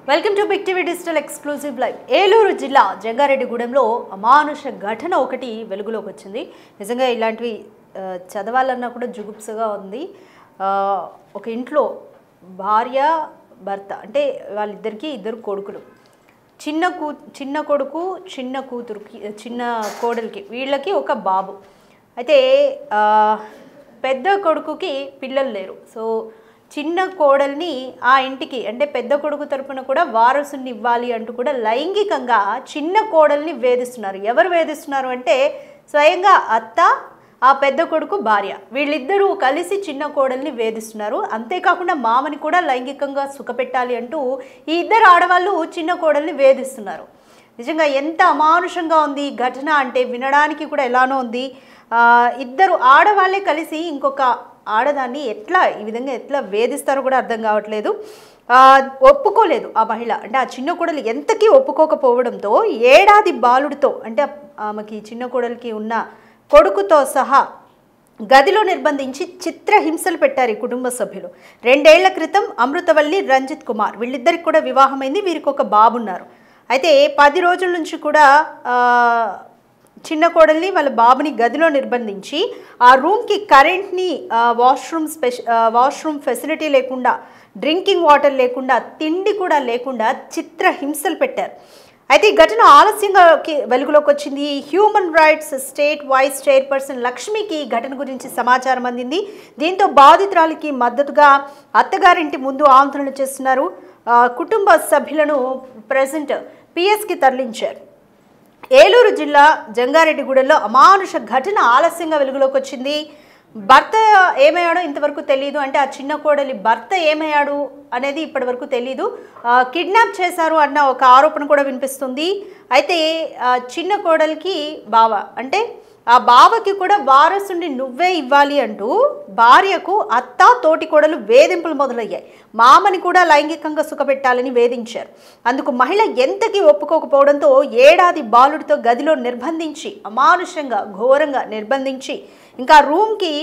Welcome to big TV digital exclusive live. Eluru జిల్లా జంగారెడ్డిగూడెంలో అమానుష ఘటన ఒకటి వెలుగులోకి వచ్చింది. నిజంగా ఇలాంటివి చదవాలన్నా కూడా జుగుప్సగా ఉంది. ఒక ఇంట్లో భార్య భర్త అంటే వాళ్ళిద్దరికి ఇద్దరు కొడుకులు, చిన్న కొడుకు చిన్న కూతురుకి చిన్న కోడలికి వీళ్ళకి ఒక బాబు. అయితే పెద్ద కొడుకుకి పిల్లలు లేరు. సో చిన్న కోడల్ని ఆ ఇంటికి అంటే పెద్ద కొడుకు తరపున కూడా వారసుని ఇవ్వాలి అంటూ కూడా లైంగికంగా చిన్న కోడల్ని వేధిస్తున్నారు. ఎవరు వేధిస్తున్నారు అంటే స్వయంగా అత్త, ఆ పెద్ద కొడుకు భార్య, వీళ్ళిద్దరూ కలిసి చిన్న కోడల్ని వేధిస్తున్నారు. అంతేకాకుండా మామని కూడా లైంగికంగా సుఖపెట్టాలి అంటూ ఈ ఇద్దరు ఆడవాళ్ళు చిన్న కోడల్ని వేధిస్తున్నారు. నిజంగా ఎంత అమానుషంగా ఉంది ఈ ఘటన అంటే వినడానికి కూడా ఎలానో ఉంది. ఇద్దరు ఆడవాళ్ళే కలిసి ఇంకొక ఆడదాన్ని ఈ విధంగా ఎట్లా వేధిస్తారో కూడా అర్థం కావట్లేదు. ఒప్పుకోలేదు ఆ మహిళ, అంటే ఆ చిన్న కోడలు ఎంతకీ ఒప్పుకోకపోవడంతో ఏడాది బాలుడితో అంటే ఆమెకి చిన్న కోడలికి ఉన్న కొడుకుతో సహా గదిలో నిర్బంధించి చిత్రహింసలు పెట్టారు ఈ కుటుంబ సభ్యులు. 2 ఏళ్ల క్రితం అమృతవల్లి, రంజిత్ కుమార్ వీళ్ళిద్దరికి కూడా వివాహమైంది. వీరికి ఒక బాబున్నారు. అయితే 10 రోజుల నుంచి కూడా చిన్న కోడల్ని వాళ్ళ బాబుని గదిలో నిర్బంధించి ఆ రూమ్కి కరెంట్ని, వాష్రూమ్ ఫెసిలిటీ లేకుండా, డ్రింకింగ్ వాటర్ లేకుండా, తిండి కూడా లేకుండా చిత్రహింసలు పెట్టారు. అయితే ఈ ఘటన ఆలస్యంగా వెలుగులోకి వచ్చింది. Human rights state vice chairperson లక్ష్మికి ఈ ఘటన గురించి సమాచారం అందింది. దీంతో బాధితురాలికి మద్దతుగా అత్తగారింటి ముందు ఆందోళన చేస్తున్నారు. కుటుంబ సభ్యులను ప్రెజెంట్ పిఎస్కి తరలించారు. ఏలూరు జిల్లా జంగారెడ్డిగూడెంలో అమానుష ఘటన ఆలస్యంగా వెలుగులోకి వచ్చింది. భర్త ఏమయ్యాడో ఇంతవరకు తెలియదు. అంటే ఆ చిన్న కోడలి భర్త ఏమయ్యాడు అనేది ఇప్పటి వరకు తెలీదు. కిడ్నాప్ చేశారు అన్న ఒక ఆరోపణ కూడా వినిపిస్తుంది. అయితే చిన్న కోడలికి బావ అంటే ఆ బావకి కూడా వారసుని నువ్వే ఇవ్వాలి అంటూ భార్యకు అత్త, తోటి కోడలు వేధింపులు మొదలయ్యాయి. మామని కూడా లైంగికంగా సుఖపెట్టాలని వేధించారు. అందుకు మహిళ ఎంతకీ ఒప్పుకోకపోవడంతో ఏడాది బాలుడితో గదిలో నిర్బంధించి అమానుషంగా ఘోరంగా నిర్బంధించి ఇంకా రూమ్కి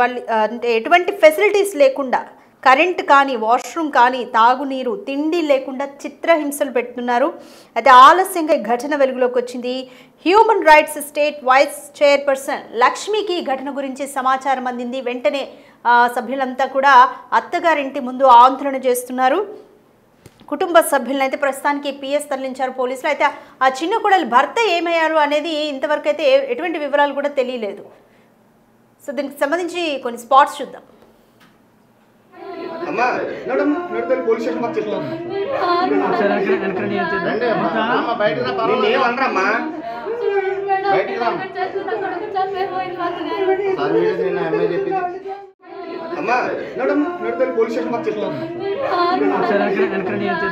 వాళ్ళు అంటే ఎటువంటి ఫెసిలిటీస్ లేకుండా, కరెంట్ కానీ, వాష్రూమ్ కానీ, తాగునీరు, తిండి లేకుండా చిత్రహింసలు పెడుతున్నారు. అయితే ఆలస్యంగా ఈ ఘటన వెలుగులోకి వచ్చింది. Human rights state vice chairperson లక్ష్మికి ఈ ఘటన గురించి సమాచారం అందింది. వెంటనే సభ్యులంతా కూడా అత్తగారింటి ముందు ఆందోళన చేస్తున్నారు. కుటుంబ సభ్యులను అయితే ప్రస్తుతానికి పిఎస్ తరలించారు పోలీసులు. అయితే ఆ చిన్న కోడలి భర్త ఏమయ్యారు అనేది ఇంతవరకు అయితే ఎటువంటి వివరాలు కూడా తెలియలేదు. సో దీనికి సంబంధించి కొన్ని స్పాట్స్ చూద్దాం. అమ్మా మేడం నడుతల్ పోలీస్ స్టేషన్ మాకు చెప్తాం. సరే రండి అమ్మా బయటికి రా. నేను ఏమనరమ్మా బయటికి రా. సార్ నేను అమ్మాయి చెప్పింది. అమ్మా మేడం నడుతల్ పోలీస్ స్టేషన్ మాకు చెప్తాం. సరే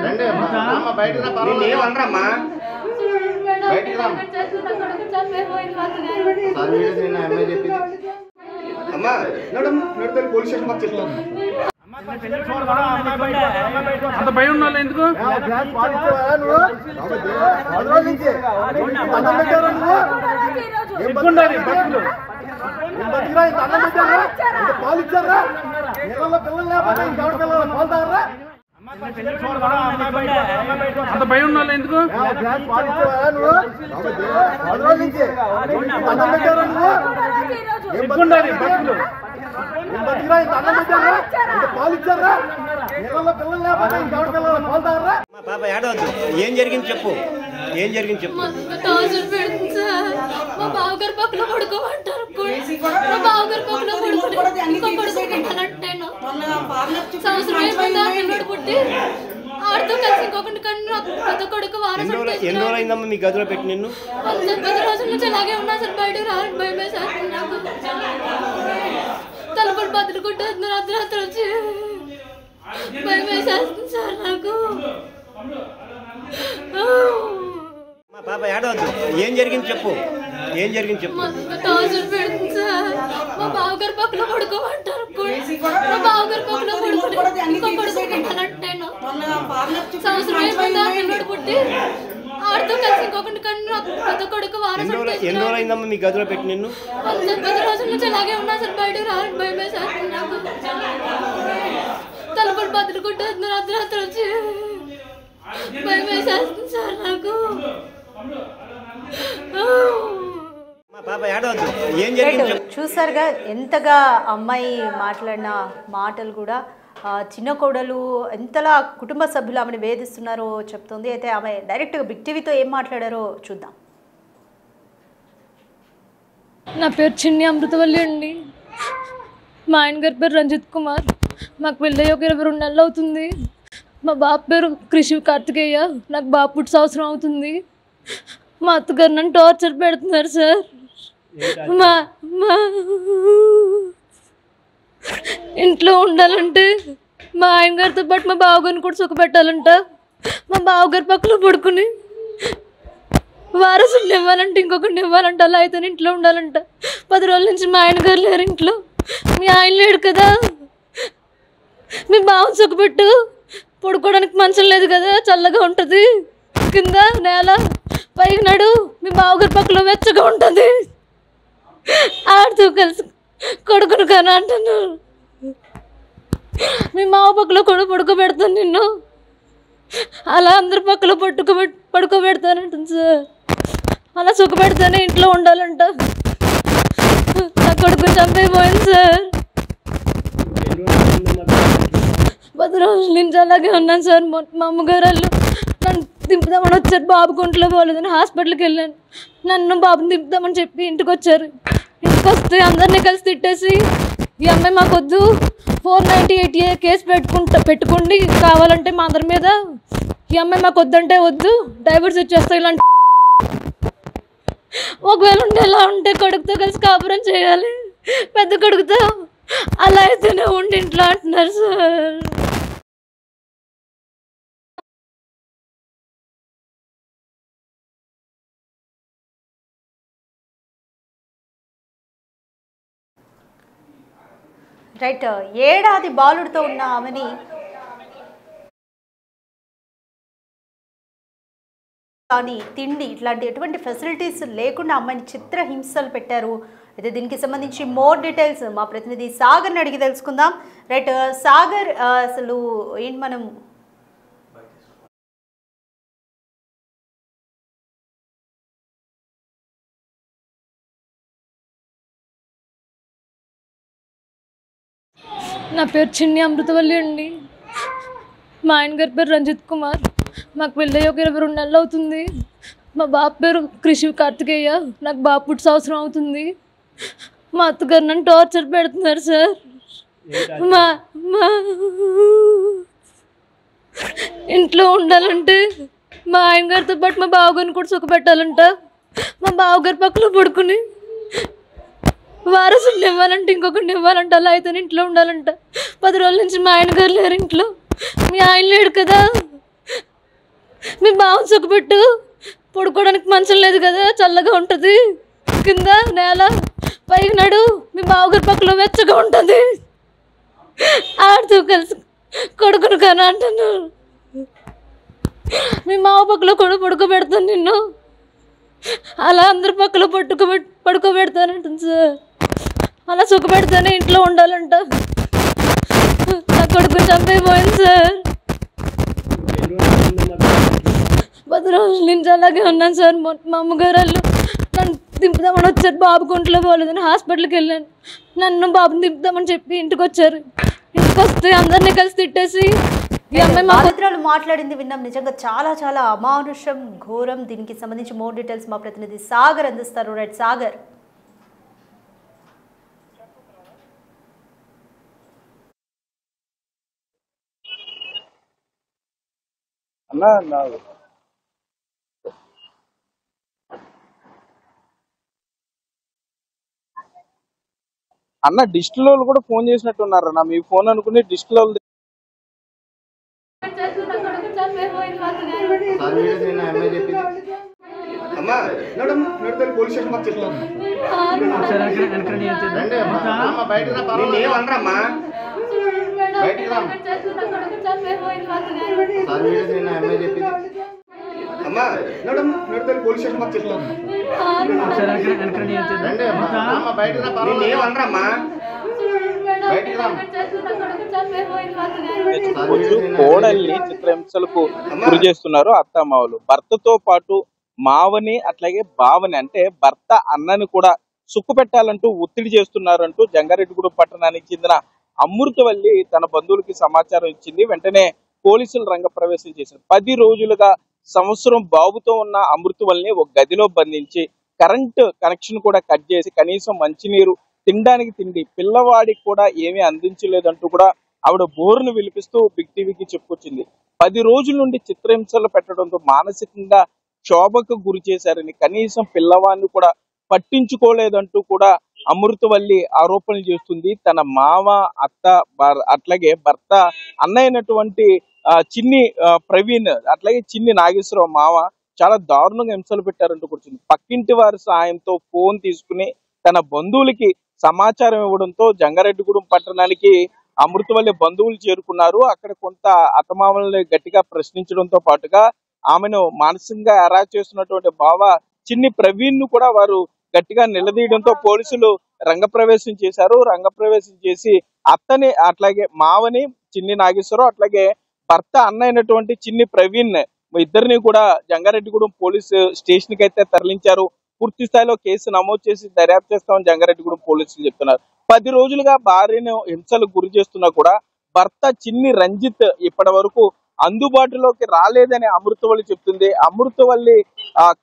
రండి అమ్మా బయటికి రా. నేను ఏమనరమ్మా బయటికి రా. సార్ నేను అమ్మాయి చెప్పింది. అమ్మా మేడం నడుతల్ పోలీస్ స్టేషన్ మాకు చెప్తాం. అంత భయం ఉన్న ఎందుకు అంత భయం ఉన్న ఎందుకు ఏం జరిగింది చెప్పు. ఏం జరిగింది చెప్పు. మా బావగారు పక్కన పడుకోమంటారు. మా బావగారు పక్కన పుట్టి ఆడితో కలిసి ఇంకొకటి కన్నా పెద్ద కొడుకు వారసు. ఎన్ని రోజులు అయిందమ్మా మీ గదిలో పెట్టి నిన్ను? 10 రోజుల నుంచి అలాగే ఉన్నా సార్. బయటకు రావడం భయమే సార్. నాకు తలుపులు బదులుకుంటున్నారు అర్ధరాత్రి వచ్చి. భయమే చేస్తుంది సార్ నాకు. పాప ఏడవద్దు. ఏం జరిగింది చెప్పు. ఏం జరిగింది చెప్పు. టార్చర్ పెడుతుంది సార్. మా బావగారు పక్కన పడుకోమంటారు. మా బావగారు పక్కన పడుకుంటానంటేను సంవత్సరం పుట్టి ఆడితో కలిసి ఇంకొకటి కన్నా పెద్ద కొడుకు వారసు. ఎన్ని రోజులు అయిందమ్మా మీ గదిలో పెట్టి నిన్ను? 10 రోజుల నుంచి అలాగే ఉన్నా సార్. బయటకు రావడం భయమే సార్. నాకు తలుపులు బదులుకుంటున్నారు అర్ధరాత్రి వచ్చి. వేసేస్తుంది సార్ నాకు. చూసారుగా ఎంతగా అమ్మాయి మాట్లాడిన మాటలు కూడా చిన్న కోడలు ఎంతలా కుటుంబ సభ్యులు ఆమెను వేధిస్తున్నారో చెప్తుంది. అయితే ఆమె డైరెక్ట్గా బిగ్ టీవీతో ఏం మాట్లాడారో చూద్దాం. నా పేరు చిన్ని అమృతవల్లి అండి. మా ఆయన గారి పేరు రంజిత్ కుమార్. మాకు పెళ్ళి ఒక 22 నెలలు అవుతుంది. మా బాబు పేరు కృషి కార్తికేయ. నాకు బాబు పుట్టి సంవత్సరం అవుతుంది. మా అత్తగారు నన్ను టార్చర్ పెడుతున్నారు సార్. మా ఇంట్లో ఉండాలంటే మా ఆయన గారితో పాటు మా బావగారిని కూడా సుఖపెట్టాలంట. మా బావగారి పక్కన పడుకుని వారసుని ఇవ్వాలంటే ఇంకొకరిని ఇవ్వాలంట. అలా అయితే ఇంట్లో ఉండాలంట. 10 రోజుల నుంచి మా ఆయన గారు లేరు ఇంట్లో. మీ ఆయన లేడు కదా, మీ బావని సుఖపెట్టు. పడుకోవడానికి మంచం లేదు కదా, చల్లగా ఉంటుంది. కింద నేల పైకి నడు, మీ బావగారి పక్కలో వెచ్చగా ఉంటుంది. ఆడుతూ కలిసి కొడుకును కానీ అంటున్నాను. మీ మావ పక్కలో కూడా పడుకోబెడతాను నిన్ను. అలా అందరి పక్కలో పడుకోబెడతానంటుంది సార్. అలా సుఖపెడతానే ఇంట్లో ఉండాలంట. నా కొడుకు చంపైపోయింది సార్. 10 రోజుల నుంచి అలాగే ఉన్నాను సార్. మా అమ్మగారు వాళ్ళు నన్ను దింపుదామని వచ్చారు. బాబు ఒంట్లో పోలేదని హాస్పిటల్కి వెళ్ళాను. నన్ను బాబుని దింపుదామని చెప్పి ఇంటికి వచ్చారు. ఇంటికి వస్తే అందరినీ కలిసి తిట్టేసి, ఈ అమ్మాయి మాకొద్దు, 498A కేసు పెట్టుకోండి, కావాలంటే మా అందరి మీద. ఈ అమ్మాయి మాకు వద్దంటే వద్దు, డైవర్స్ ఇచ్చేస్తాయి. ఇలాంటి ఒకవేళ ఉండేలా ఉంటే కొడుకుతో కలిసి కాపురం చేయాలి, పెద్ద కొడుకుతో. అలా అయితేనే ఉండి ఇంట్లో అంటున్నారు సార్. రైట్, ఏడాది బాలుడితో ఉన్న ఆమెని కానీ తిండి ఇట్లాంటి ఎటువంటి ఫెసిలిటీస్ లేకుండా అమ్మాయిని చిత్రహింసలు పెట్టారు. అయితే దీనికి సంబంధించి మోర్ డీటెయిల్స్ మా ప్రతినిధి సాగర్ని అడిగి తెలుసుకుందాం. రైట్ సాగర్, అసలు ఏంటి మనం నా పేరు చిన్ని అమృతవల్లి అండి. మా ఆయన గారి పేరు రంజిత్ కుమార్. మాకు పెళ్ళి ఒక 22 నెలలు అవుతుంది. మా బాబు పేరు కృషి కార్తికేయ. నాకు బాబు పుట్టి సంవత్సరం అవుతుంది. మా అత్తగారు నన్ను టార్చర్ పెడుతున్నారు సార్. మా ఇంట్లో ఉండాలంటే మా ఆయన గారితో పాటు మా బావగారిని కూడా సుఖపెట్టాలంట. మా బావగారి పక్కన పడుకుని వారసుని ఇవ్వాలంటే ఇంకొకరిని ఇవ్వాలంట. అలా అయితే ఇంట్లో ఉండాలంట. 10 రోజుల నుంచి మా ఆయన గారు లేరు ఇంట్లో. మీ ఆయన లేడు కదా, మీ బావని సుఖపెట్టు. పడుకోవడానికి మంచం లేదు కదా, చల్లగా ఉంటుంది. కింద నేల పైకి నడు, మీ బావగారి పక్కలో వెచ్చగా ఉంటుంది. ఆడుతూ కలిసి కొడుకును కానీ అంటున్నాను. మీ మావ పక్కలో కూడా పడుకోబెడతాను నిన్ను. అలా అందరి పక్కలో పడుకోబెడతానంటుంది సార్. అలా సుఖపెడతానే ఇంట్లో ఉండాలంట. నా కొడుకు చంపైపోయింది సార్. 10 రోజుల నుంచి అలాగే ఉన్నాను సార్. మా అమ్మగారు వాళ్ళు నన్ను దింపుదామని వచ్చారు. బాబు ఒంట్లో పోలేదని హాస్పిటల్కి వెళ్ళాను. నన్ను బాబుని దింపుదామని చెప్పి ఇంటికి వచ్చారు. ఇంటికి వస్తే అందరినీ కలిసి తిట్టేసి, ఈ అమ్మాయి బాధితురాలు మాట్లాడింది విన్నాం. నిజంగా చాలా చాలా అమానుషం, ఘోరం. దీనికి సంబంధించి మోర్ డీటెయిల్స్ మా ప్రతినిధి సాగర్ అందిస్తారు. రైట్ సాగర్. అన్న డిజిటల్ వాళ్ళు కూడా ఫోన్ చేసినట్టున్నారు అన్న. మీ ఫోన్ అనుకుని డిజిటల్ వాళ్ళు పోలీస్ స్టేషన్ మాకు చెప్తాను. పోలీస్ స్టేషన్ మాకు చెప్తాను. కోడల్ని చిత్రహింసలకు గురి చేస్తున్నారు అత్తమామలు. భర్తతో పాటు మావని అట్లాగే బావని అంటే భర్త అన్నని కూడా సుక్కు పెట్టాలంటూ ఒత్తిడి చేస్తున్నారంటూ జంగారెడ్డిగూడెం పట్టణానికి చెందిన అమృతవల్లి తన బంధువులకి సమాచారం ఇచ్చింది. వెంటనే పోలీసులు రంగప్రవేశం చేశారు. 10 రోజులుగా సంవత్సరం బాబుతో ఉన్న అమృతవల్లిని ఒక గదిలో బంధించి కరెంటు కనెక్షన్ కూడా కట్ చేసి కనీసం మంచినీరు, తినడానికి తిండి, పిల్లవాడికి కూడా ఏమీ అందించలేదంటూ కూడా ఆవిడ బోరును విలిపిస్తూ బిగ్ టీవీకి చెప్పుకొచ్చింది. 10 రోజుల నుండి చిత్రహింసలు పెట్టడంతో మానసికంగా క్షోభకు గురి చేశారని, కనీసం పిల్లవాడిని కూడా పట్టించుకోలేదంటూ కూడా అమృతవల్లి ఆరోపణలు చేస్తుంది. తన మామ, అత్త, అట్లాగే భర్త అన్నైనటువంటి చిన్ని ప్రవీణ్, అట్లాగే చిన్ని నాగేశ్వరరావు మామ చాలా దారుణంగా హింసలు పెట్టారంటూ కూర్చుంది. పక్కింటి వారి సాయంతో ఫోన్ తీసుకుని తన బంధువులకి సమాచారం ఇవ్వడంతో జంగారెడ్డిగూడెం పట్టణానికి అమృతవల్లి బంధువులు చేరుకున్నారు. అక్కడ కొంత అత్తమామల్ని గట్టిగా ప్రశ్నించడంతో పాటుగా ఆమెను మానసికంగా అరాచ్ చేస్తున్నటువంటి బావ చిన్ని ప్రవీణ్ ను కూడా వారు గట్టిగా నిలదీయడంతో పోలీసులు రంగప్రవేశం చేశారు. రంగప్రవేశం చేసి అత్తని, అట్లాగే మావని చిన్ని నాగేశ్వరరావు, అట్లాగే భర్త అన్నైనటువంటి చిన్ని ప్రవీణ్ ఇద్దరిని కూడా జంగారెడ్డిగూడెం పోలీసు స్టేషన్ కి అయితే తరలించారు. పూర్తి స్థాయిలో కేసు నమోదు చేసి దర్యాప్తు చేస్తామని జంగారెడ్డిగూడెం పోలీసులు చెప్తున్నారు. 10 రోజులుగా భార్యను హింసలకు గురి చేస్తున్నా కూడా భర్త చిన్ని రంజిత్ ఇప్పటి వరకు అందుబాటులోకి రాలేదని అమృతవల్లి చెప్తుంది. అమృతవల్లి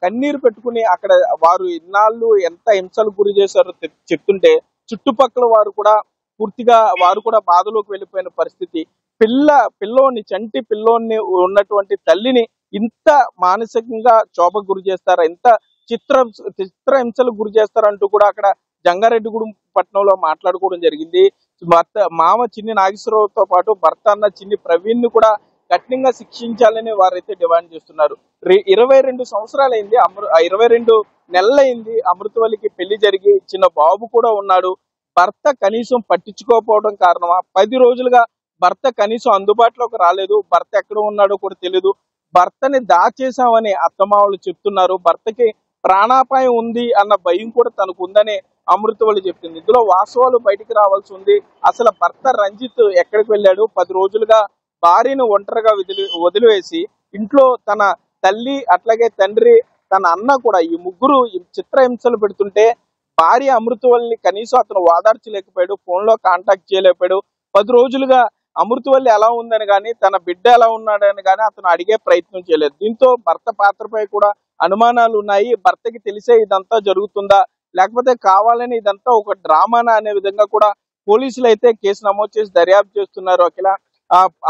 కన్నీరు పెట్టుకుని అక్కడ వారు ఇన్నాళ్ళు ఎంత హింసలకు గురి చేశారో చెప్తుంటే చుట్టుపక్కల వారు కూడా పూర్తిగా వారు కూడా బాధలోకి వెళ్ళిపోయిన పరిస్థితి. పిల్లోని చంటి పిల్లోని ఉన్నటువంటి తల్లిని ఇంత మానసికంగా క్షోభకు గురి చేస్తారా, ఇంత చిత్ర హింసలకు గురి చేస్తారంటూ కూడా అక్కడ జంగారెడ్డిగూడెం పట్టణంలో మాట్లాడుకోవడం జరిగింది. మామ చిన్ని నాగేశ్వరరావుతో పాటు భర్త అన్న చిన్ని ప్రవీణ్ ను కూడా కఠినంగా శిక్షించాలని వారైతే డిమాండ్ చేస్తున్నారు. 22 సంవత్సరాలైంది, 22 నెలలైంది అమృతవల్లికి పెళ్లి జరిగి చిన్న బాబు కూడా ఉన్నాడు. భర్త కనీసం పట్టించుకోకపోవడం కారణమా, 10 రోజులుగా భర్త కనీసం అందుబాటులోకి రాలేదు, భర్త ఎక్కడ ఉన్నాడో కూడా తెలియదు, భర్తని దాచేశామని అత్తమామలు చెప్తున్నారు. భర్తకి ప్రాణాపాయం ఉంది అన్న భయం కూడా తనకు ఉందని అమృతవల్లి చెప్తుంది. ఇందులో వాస్తవాలు బయటికి రావాల్సి ఉంది. అసలు భర్త రంజిత్ ఎక్కడికి వెళ్ళాడు? 10 రోజులుగా భార్యను ఒంటరిగా వదిలివేసి ఇంట్లో తన తల్లి, అట్లాగే తండ్రి, తన అన్న కూడా ఈ ముగ్గురు చిత్రహింసలు పెడుతుంటే భార్య అమృతవల్లిని కనీసం అతను ఓదార్చలేకపోయాడు, ఫోన్ లో కాంటాక్ట్ చేయలేకపోయాడు. 10 రోజులుగా అమృతవల్లి ఎలా ఉందని కానీ, తన బిడ్డ ఎలా ఉన్నాడని కానీ అతను అడిగే ప్రయత్నం చేయలేదు. దీంతో భర్త పాత్రపై కూడా అనుమానాలు ఉన్నాయి. భర్తకి తెలిసే ఇదంతా జరుగుతుందా, లేకపోతే కావాలని ఇదంతా ఒక డ్రామానా అనే విధంగా కూడా పోలీసులు అయితే కేసు నమోదు చేసి దర్యాప్తు చేస్తున్నారు. అఖిల,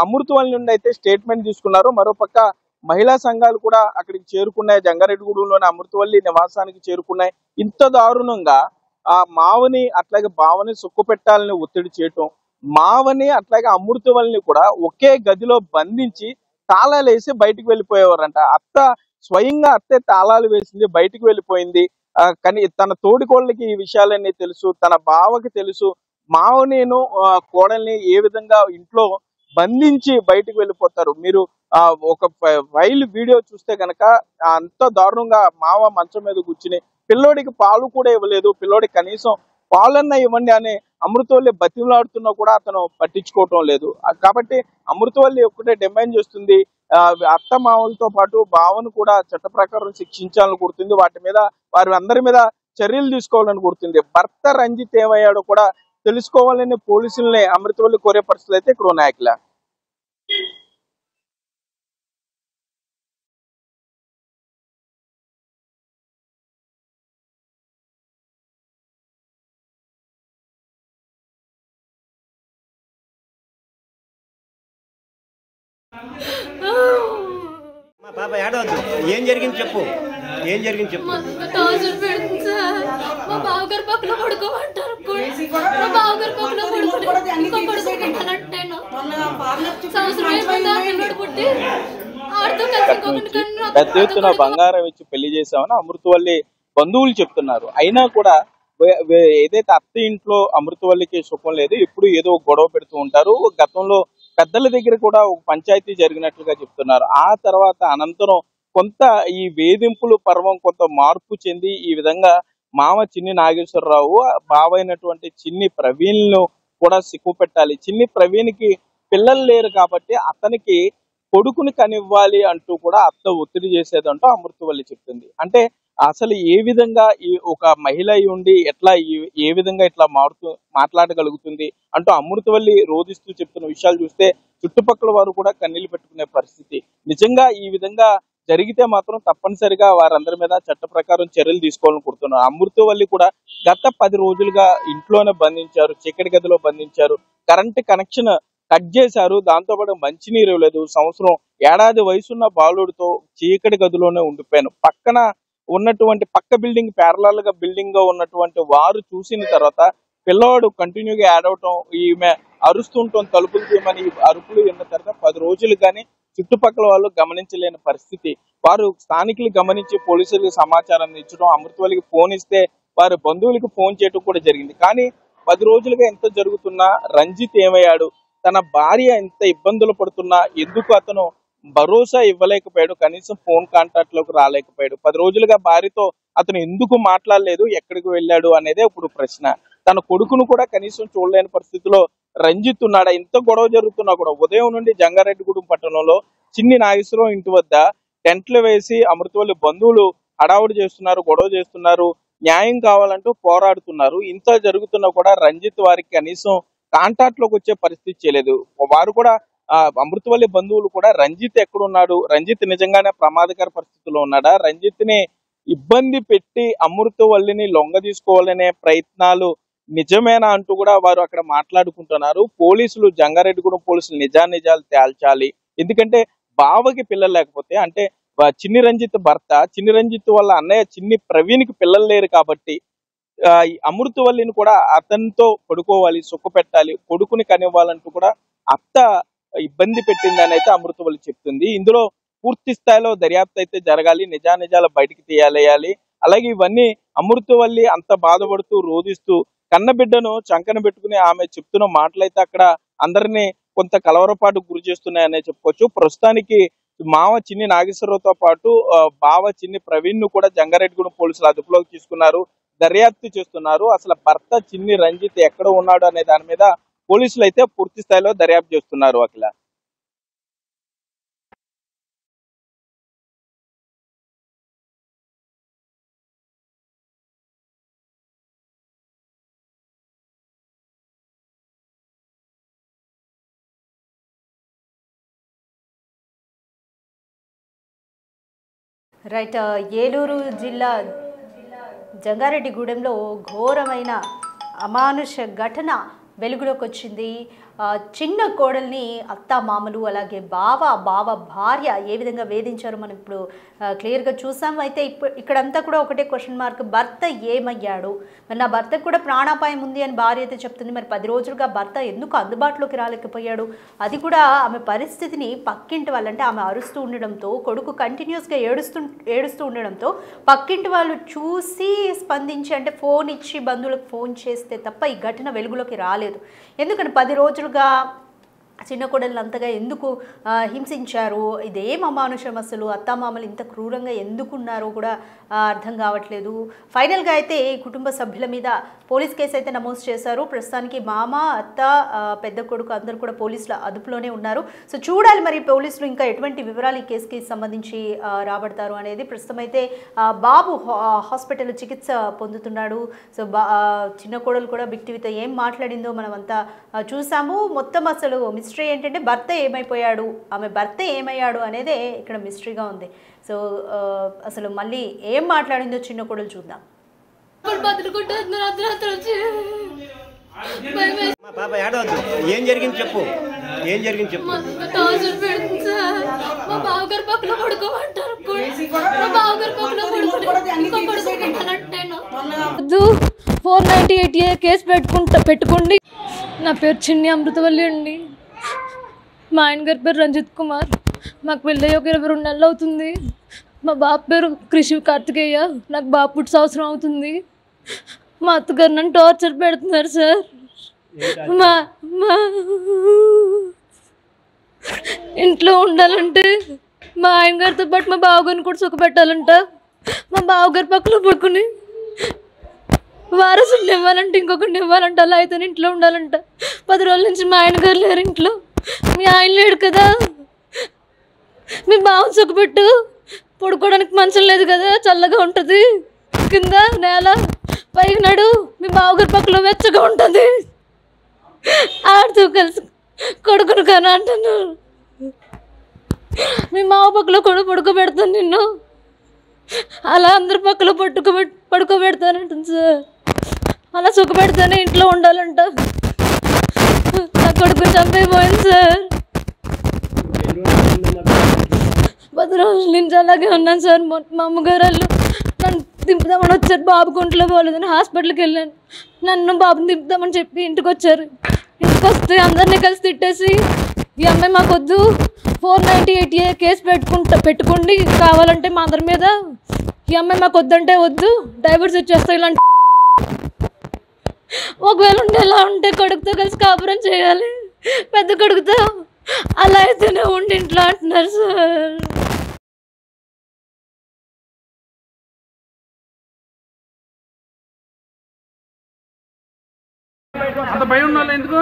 అమృతవల్లి నుండి అయితే స్టేట్మెంట్ తీసుకున్నారు. మరోపక్క మహిళా సంఘాలు కూడా అక్కడికి చేరుకున్నాయి. జంగారెడ్డిగూడెంలోని అమృతవల్లి నివాసానికి చేరుకున్నాయి. ఇంత దారుణంగా ఆ మావని అట్లాగే బావని సుక్కు పెట్టాలని ఒత్తిడి చేయటం, మావని అట్లాగే అమృతవల్లిని కూడా ఒకే గదిలో బంధించి తాళాలు వేసి బయటికి వెళ్ళిపోయేవారంట. అత్త స్వయంగా అత్తే తాళాలు వేసింది, బయటికి వెళ్ళిపోయింది. కానీ తన తోడికోళ్ళకి ఈ విషయాలన్నీ తెలుసు, తన బావకి తెలుసు. మావనేను కోడల్ని ఏ విధంగా ఇంట్లో బంధించి బయటికి వెళ్ళిపోతారు. మీరు ఒక వైల్ వీడియో చూస్తే కనుక అంత దారుణంగా మావ మంచం మీద కూర్చుని పిల్లోడికి పాలు కూడా ఇవ్వలేదు, పిల్లోడికి కనీసం పాలన్నా ఇవ్వండి అని అమృతవల్లి బతిమలాడుతున్నా కూడా అతను పట్టించుకోవటం లేదు. కాబట్టి అమృతవల్లి ఒక్కటే డిమాండ్ చేస్తుంది, అత్త మామలతో పాటు బావను కూడా చట్ట ప్రకారం శిక్షించాలని కోరుతుంది. వాటి మీద వారి అందరి మీద చర్యలు తీసుకోవాలని కోరుతుంది. భర్త రంజిత్ ఏమయ్యాడో కూడా తెలుసుకోవాలని పోలీసుల్ని అమృతవల్లి కోరే పరిస్థితులు అయితే ఇక్కడ ఉన్నాయి. అఖిల, మా పాప ఏడవద్దు, ఏం జరిగింది చెప్పు, ఏం జరిగింది చెప్పు. మా బావగారు పక్కన పడుకోమంటారు, మా బావగారు పక్కన పెద్ద ఎత్తున బంగారం ఇచ్చి పెళ్లి చేసామని అమృతవల్లి బంధువులు చెప్తున్నారు. అయినా కూడా ఏదైతే అత్త ఇంట్లో అమృతవల్లికి సుఖం లేదు, ఇప్పుడు ఏదో గొడవ పెడుతూ ఉంటారు. గతంలో పెద్దల దగ్గర కూడా ఒక పంచాయతీ జరిగినట్లుగా చెప్తున్నారు. ఆ తర్వాత అనంతరం కొంత ఈ వేధింపులు పర్వం కొంత మార్పు చెంది ఈ విధంగా మామ చిన్ని నాగేశ్వరరావు, బావైనటువంటి చిన్ని ప్రవీణ్ ను కూడా సిక్కు పెట్టాలి. చిన్ని ప్రవీణ్కి పిల్లలు లేరు కాబట్టి అతనికి కొడుకుని కనివ్వాలి అంటూ కూడా అత్త ఒత్తిడి చేసేదంటూ అమృతవల్లి చెప్తుంది. అంటే అసలు ఏ విధంగా ఈ ఒక మహిళ అయి ఉండి ఎట్లా ఏ విధంగా ఇట్లా మాట్లాడగలుగుతుంది అంటూ అమృతవల్లి రోధిస్తూ చెప్తున్న విషయాలు చూస్తే చుట్టుపక్కల వారు కూడా కన్నీళ్లు పెట్టుకునే పరిస్థితి. నిజంగా ఈ విధంగా జరిగితే మాత్రం తప్పనిసరిగా వారందరి మీద చట్ట ప్రకారం చర్యలు తీసుకోవాలని కోరుతున్నారు. అమృతవల్లి కూడా గత 10 రోజులుగా ఇంట్లోనే బంధించారు, చీకటి గదిలో బంధించారు, కరెంట్ కనెక్షన్ కట్ చేశారు, దాంతో పాటు మంచినీరు ఇవ్వలేదు. సంవత్సరం ఏడాది వయసున్న బాలుడితో చీకటి గదిలోనే ఉండిపోయాను. పక్కన ఉన్నటువంటి పక్క బిల్డింగ్ ప్యారలల్ గా బిల్డింగ్ గా ఉన్నటువంటి వారు చూసిన తర్వాత పిల్లవాడు కంటిన్యూగా యాడ్ అవటం, ఈమె అరుస్తుంటాం తలుపులు తీయమని అరుపులు విన్న తర్వాత 10 రోజులు కానీ చుట్టుపక్కల వాళ్ళు గమనించలేని పరిస్థితి. వారు స్థానికులు గమనించి పోలీసులకు సమాచారం ఇచ్చడం, అమృతవల్లికి ఫోన్ ఇస్తే వారి బంధువులకు ఫోన్ చేయడం కూడా జరిగింది. కానీ 10 రోజులుగా ఎంత జరుగుతున్నా రంజిత్ ఏమయ్యాడు, తన భార్య ఎంత ఇబ్బందులు పడుతున్నా ఎందుకు అతను భరోసా ఇవ్వలేకపోయాడు, కనీసం ఫోన్ కాంటాక్ట్ లోకి రాలేకపోయాడు. 10 రోజులుగా భార్యతో అతను ఎందుకు మాట్లాడలేదు, ఎక్కడికి వెళ్ళాడు అనేదే ఇప్పుడు ప్రశ్న. తన కొడుకును కూడా కనీసం చూడలేని పరిస్థితిలో రంజిత్ ఉన్నాడా? ఇంత గొడవ జరుగుతున్నా కూడా ఉదయం నుండి జంగారెడ్డిగూడెం పట్టణంలో చిన్ని నాగేశ్వరరావు ఇంటి వద్ద టెంట్లు వేసి అమృతవల్లి బంధువులు హడావుడి చేస్తున్నారు, గొడవ చేస్తున్నారు, న్యాయం కావాలంటూ పోరాడుతున్నారు. ఇంత జరుగుతున్నా కూడా రంజిత్ వారికి కనీసం కాంటాక్ట్ లోకి వచ్చే పరిస్థితి చేయలేదు. వారు కూడా అమృతవల్లి బంధువులు కూడా రంజిత్ ఎక్కడున్నాడు, రంజిత్ నిజంగానే ప్రమాదకర పరిస్థితిలో ఉన్నాడా, రంజిత్ ని ఇబ్బంది పెట్టి అమృతవల్లిని లొంగ తీసుకోవాలనే ప్రయత్నాలు నిజమేనా అంటూ కూడా వారు అక్కడ మాట్లాడుకుంటున్నారు. పోలీసులు, జంగారెడ్డిగూడెం పోలీసులు నిజాలు తేల్చాలి. ఎందుకంటే బావకి పిల్లలు లేకపోతే, అంటే చిన్ని రంజిత్ భర్త, చిన్ని రంజిత్ వాళ్ళ అన్నయ్య చిన్ని ప్రవీణ్కి పిల్లలు లేరు కాబట్టి అమృతవల్లిని కూడా అతనితో పడుకోవాలి, సుఖ పెట్టాలి, కొడుకుని కనివ్వాలంటూ కూడా అత్త ఇబ్బంది పెట్టిందని అయితే అమృతవల్లి చెప్తుంది. ఇందులో పూర్తి స్థాయిలో దర్యాప్తు అయితే జరగాలి, నిజాలు బయటికి తీయాలి. అలాగే ఇవన్నీ అమృతవల్లి అంత బాధపడుతూ రోధిస్తూ కన్నబిడ్డను చంకన పెట్టుకుని ఆమె చెప్తున్న మాటలైతే అక్కడ అందరినీ కొంత కలవరపాటు గురి చేస్తున్నాయనే చెప్పుకోవచ్చు. ప్రస్తుతానికి మావ చిన్ని నాగేశ్వరరావుతో పాటు బావ చిన్ని ప్రవీణ్ ను కూడా జంగారెడ్డిగూడెం పోలీసులు అదుపులోకి తీసుకున్నారు, దర్యాప్తు చేస్తున్నారు. అసలు భర్త చిన్ని రంజిత్ ఎక్కడ ఉన్నాడు అనే దాని మీద పోలీసులు అయితే పూర్తి స్థాయిలో దర్యాప్తు చేస్తున్నారు. అఖిల, రైట్. ఏలూరు జిల్లా జంగారెడ్డిగూడెంలో ఘోరమైన అమానుష ఘటన వెలుగులోకి వచ్చింది. చిన్న కోడల్ని అత్త మామలు అలాగే బావ భార్య ఏ విధంగా వేధించారో మనం ఇప్పుడు క్లియర్గా చూసాం. అయితే ఇక్కడంతా కూడా ఒకటే క్వశ్చన్ మార్క్, భర్త ఏమయ్యాడు? మరి నా భర్తకు కూడా ప్రాణాపాయం ఉంది అని భార్య అయితే చెప్తుంది. మరి 10 రోజులుగా భర్త ఎందుకు అందుబాటులోకి రాలేకపోయాడు? అది కూడా ఆమె పరిస్థితిని పక్కింటి వాళ్ళంటే ఆమె అరుస్తూ ఉండడంతో, కొడుకు కంటిన్యూస్గా ఏడుస్తూ ఉండడంతో పక్కింటి వాళ్ళు చూసి స్పందించి, అంటే ఫోన్ ఇచ్చి బంధువులకు ఫోన్ చేస్తే తప్ప ఈ ఘటన వెలుగులోకి రాలేదు. ఎందుకంటే 10 రోజులుగా చిన్న కోడళ్ళు అంతగా ఎందుకు హింసించారు? ఇదేం అమానుషం, అసలు అత్తామామలు ఇంత క్రూరంగా ఎందుకున్నారో కూడా అర్థం కావట్లేదు. ఫైనల్గా అయితే కుటుంబ సభ్యుల మీద పోలీస్ కేసు అయితే నమోదు చేశారు. ప్రస్తుతానికి మామ, అత్త, పెద్ద కొడుకు అందరూ కూడా పోలీసుల అదుపులోనే ఉన్నారు. సో చూడాలి మరి పోలీసులు ఇంకా ఎటువంటి వివరాలు ఈ కేసుకి సంబంధించి రాబడతారు అనేది. ప్రస్తుతం అయితే బాబు హాస్పిటల్లో చికిత్స పొందుతున్నాడు. సో చిన్న కోడలు కూడా బిగ్ టీవీతో ఏం మాట్లాడిందో మనం అంతా చూసాము. మొత్తం అసలు మిస్టరీ ఏంటంటే భర్త ఏమైపోయాడు, ఆమె భర్త ఏమయ్యాడు అనేదే ఇక్కడ మిస్టరీగా ఉంది. సో అసలు మళ్ళీ ఏం మాట్లాడిందో చిన్న కోడలు చూద్దాం. పాప ఏడవద్దు, ఏం జరిగింది చెప్పు, ఏం జరిగింది చెప్పు. 498A కేసు పెట్టుకోండి. నా పేరు చిన్ని అమృతవల్లి అండి. మా ఆయన గారి పేరు రంజిత్ కుమార్. మాకు పెళ్ళి ఒక 22 నెలలు అవుతుంది. మా బాబు పేరు కృషి కార్తికేయ. నాకు బాబు పుట్టి సంవత్సరం అవుతుంది. మా అత్తగారు నన్ను టార్చర్ పెడుతున్నారు సార్. మా ఇంట్లో ఉండాలంటే మా ఆయన గారితో పాటు మా బావగారిని కూడా సుఖపెట్టాలంట. మా బావగారి పక్కన పడుకుని వారసుని ఇవ్వాలంటే ఇంకొకరిని ఇవ్వాలంట, అలా అయితే ఇంట్లో ఉండాలంట. 10 రోజుల నుంచి మా ఆయన గారు లేరు ఇంట్లో. మీ ఆయన లేడు కదా, మీ బావని సుఖపెట్టు, పడుకోవడానికి మంచం లేదు కదా, చల్లగా ఉంటుంది, కింద నేల పైకి నడు, మీ బావగారి పక్కలో వెచ్చగా ఉంటుంది, ఆడుతూ కలిసి కొడుకును కానీ అంటున్నాను. మీ మావ పక్కలో కూడా పడుకోబెడతాను నిన్ను, అలా అందరి పక్కలో పడుకోబెడతానంటుంది సార్. అలా సుఖపెడతానే ఇంట్లో ఉండాలంట. నా కొడుకు చంపైపోయింది సార్. 10 రోజుల నుంచి అలాగే ఉన్నాను సార్. మా అమ్మగారు వాళ్ళు నన్ను దింపుదామని వచ్చారు, బాబుకు ఒంట్లో పోలేదని హాస్పిటల్కి వెళ్ళాను. నన్ను బాబుని దింపుదామని చెప్పి ఇంటికి వచ్చారు. ఇంటికి వస్తే అందరినీ కలిసి తిట్టేసి, ఈ అమ్మాయి మాకు వద్దు, 498A కేసు పెట్టుకోండి, కావాలంటే మా అందరి మీద, ఈ అమ్మాయి మాకు వద్దంటే వద్దు, డైవర్స్ ఇచ్చేస్తాయి, ఇలాంటి ఒకవేళ ఉండేలా ఉంటే కొడుకుతో కలిసి కాపురం చేయాలి, పెద్ద కొడుకుతో, అలా అయితేనే ఉండి ఇంట్లో అంటున్నారు సార్. అంత భయం ఉన్న వాళ్ళు ఎందుకు?